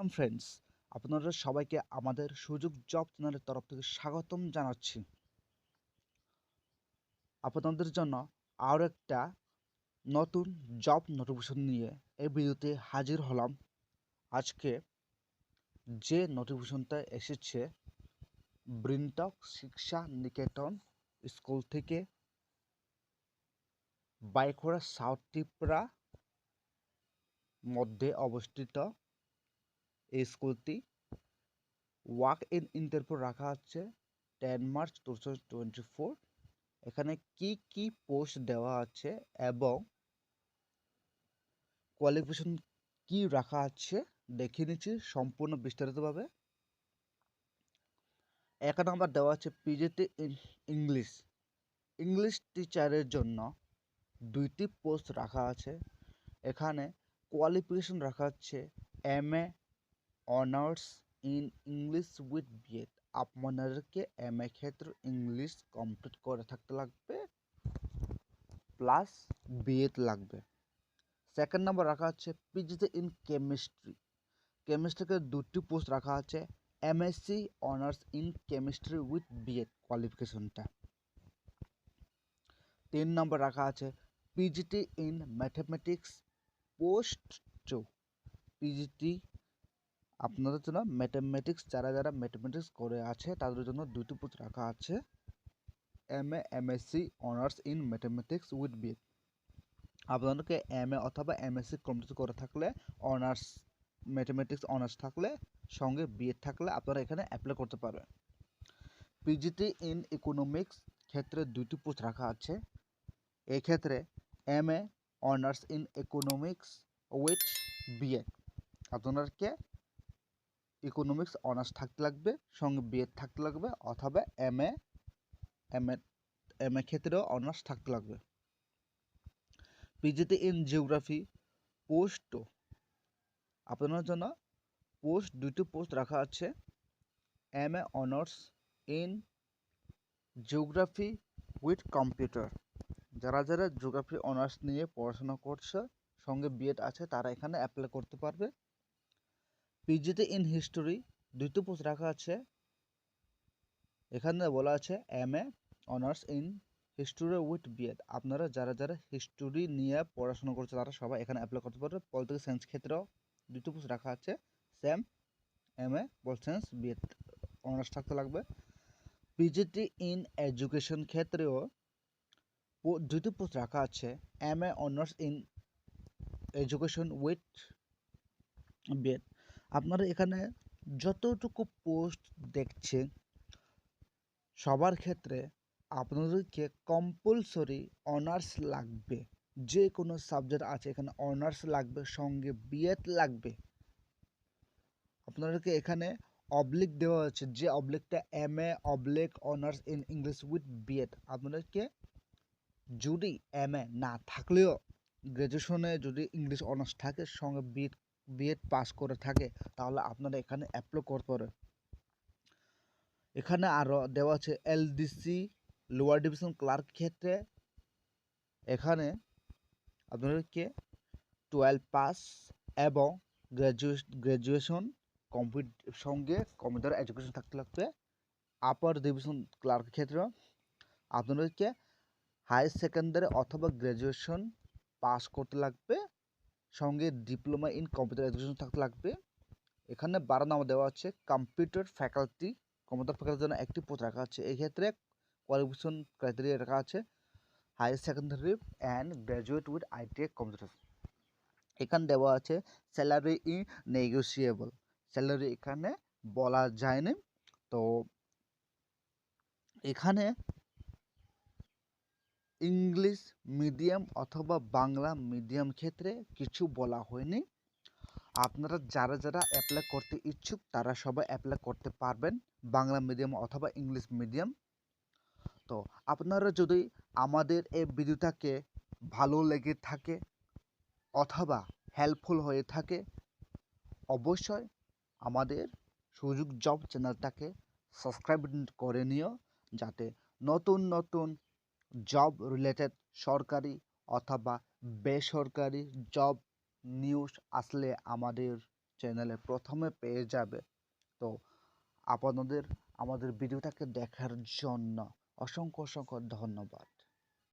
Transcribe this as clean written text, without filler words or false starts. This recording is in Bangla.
ওয়েলকাম ফ্রেন্ডস, আপনারা সবাইকে আমাদের সুযোগ জব চ্যানেলের তরফ থেকে স্বাগতম জানাচ্ছি। আপনাদের জন্য আরও একটা নতুন জব নোটিফিকেশন নিয়ে এই ভিডিওতে হাজির হলাম। আজকে যে নোটিফিকেশনটা এসেছে বৃন্তক শিক্ষা নিকেতন স্কুল থেকে, বাইখোড়া সাউথ ত্রিপুরা মধ্যে অবস্থিত এই স্কুলটি ওয়াক ইন ইন্টারভিউ রাখা হচ্ছে 10 মার্চ 2024। এখানে কি কি পোস্ট দেওয়া আছে এবং কোয়ালিফিকেশন কি রাখা আছে দেখে নিচ্ছি সম্পূর্ণ বিস্তারিতভাবে। 1 নম্বর দেওয়া আছে পিজিটি ইন ইংলিশ। ইংলিশ টিচারের জন্য 2টি পোস্ট রাখা আছে। এখানে কোয়ালিফিকেশন রাখা হচ্ছে MA honours in English with B Ed. আপনাদেরকে MA ক্ষেত্রে ইংলিশ কমপ্লিট করে থাকতে লাগবে, প্লাস বিএড লাগবে। 2nd নম্বর রাখা আছে পিজিটি ইন কেমিস্ট্রি। কেমিস্ট্রিকে 2টি পোস্ট রাখা আছে, MSc honours in chemistry with BEd কোয়ালিফিকেশনটা। 3 নম্বর রাখা আছে PGT in mathematics post 2। PGT আপনাদের জন্য ম্যাথমেটিক্স, যারা ম্যাথমেটিক্স করে আছে তাদের জন্য 2টি পোস্ট রাখা আছে, MA MSc honours in mathematics with B Ed. আপনাদেরকে MA অথবা MSc কমপ্লিট করে থাকলে, অনার্স ম্যাথমেটিক্স অনার্স থাকলে, সঙ্গে বিএড থাকলে আপনারা এখানে অ্যাপ্লাই করতে পারবেন। পিজিটি ইন ইকোনমিক্স ক্ষেত্রে 2টি পোস্ট রাখা আছে। এই ক্ষেত্রে MA honours in economics with B Ed. আপনাদেরকে ইকোনমিক্স অনার্স থাকতে লাগবে, সঙ্গে বিএড থাকতে লাগবে, অথবা MA ক্ষেত্রেও অনার্স থাকতে লাগবে। পিজিটি ইন জিওগ্রাফি পোস্ট, আপনার জন্য পোস্ট 2টি পোস্ট রাখা আছে, MA honours in geography with computer. যারা জিওগ্রাফি অনার্স নিয়ে পড়াশোনা করছে, সঙ্গে বিএড আছে, তারা এখানে অ্যাপ্লাই করতে পারবে। পিজিটি ইন হিস্টোরি 2টি পোস্ট রাখা আছে। এখানে বলা আছে MA honours in history with B Ed. আপনারা যারা হিস্টোরি নিয়ে পড়াশোনা করছে তারা সবাই এখানে অ্যাপ্লাই করতে পারবে। পলিটিক্যাল সায়েন্স ক্ষেত্রেও 2টি পোস্ট রাখা আছে, same MA political science B Ed honours থাকতে লাগবে। পিজিটি ইন এডুকেশন ক্ষেত্রেও 2টি পোস্ট রাখা আছে, MA honours in education with B Ed. আপনারা এখানে যতটুকু পোস্ট দেখছেন সবার ক্ষেত্রে আপনাদেরকে কম্পালসরি অনার্স লাগবে। যে কোনো সাবজেক্ট আছে এখানে অনার্স লাগবে, সঙ্গে বিএড লাগবে। আপনাদেরকে এখানে অবলিক দেওয়া আছে, যে অবলিকটা MA oblique honours in English with B Ed. আপনাদেরকে যদি MA না থাকলেও গ্র্যাজুয়েশনে যদি ইংলিশ অনার্স থাকে, সঙ্গে বিএড পাস করে থাকে, তাহলে আপনারা এখানে অ্যাপ্লাই করতে পারেন। এখানে আরও দেওয়া আছে LDC লোয়ার ডিভিশন ক্লার্ক ক্ষেত্রে। এখানে আপনাদেরকে 12 পাস এবং গ্র্যাজুয়েশন সঙ্গে কম্পিউটার এডুকেশন থাকতে লাগবে। আপার ডিভিশন ক্লার্ক ক্ষেত্রে আপনাদেরকে হায়ার সেকেন্ডারি অথবা গ্র্যাজুয়েশন পাস করতে লাগবে, সঙ্গে ডিপ্লোমা ইন কম্পিউটার এডুকেশন থাকতে লাগবে। এখানে 12 নম্বর দেওয়া আছে কম্পিউটার ফ্যাকাল্টির জন্য 1টি পোস্ট রাখা আছে। এই ক্ষেত্রে কোয়ালিফিকেশন ক্রাইটেরিয়া রাখা আছে higher secondary and graduate with ITI computer. এখানে দেওয়া আছে স্যালারি ই নেগোসিয়েবল। স্যালারি এখানে বলা যায়নি, তো এখানে ইংলিশ মিডিয়াম অথবা বাংলা মিডিয়াম ক্ষেত্রে কিছু বলা হয়নি। আপনারা যারা অ্যাপ্লাই করতে ইচ্ছুক তারা সবাই অ্যাপ্লাই করতে পারবেন, বাংলা মিডিয়াম অথবা ইংলিশ মিডিয়াম। তো আপনারা যদি আমাদের এই ভিডিওটাকে ভালো লেগে থাকে অথবা হেল্পফুল হয়ে থাকে, অবশ্যই আমাদের সুযোগ জব চ্যানেলটাকে সাবস্ক্রাইব করে নিও, যাতে নতুন নতুন জব রিলেটেড সরকারি অথবা বেসরকারি জব নিউজ আসলে আমাদের চ্যানেলে প্রথমে পেয়ে যাবে। তো আপনাদের আমাদের ভিডিওটাকে দেখার জন্য অসংখ্য ধন্যবাদ।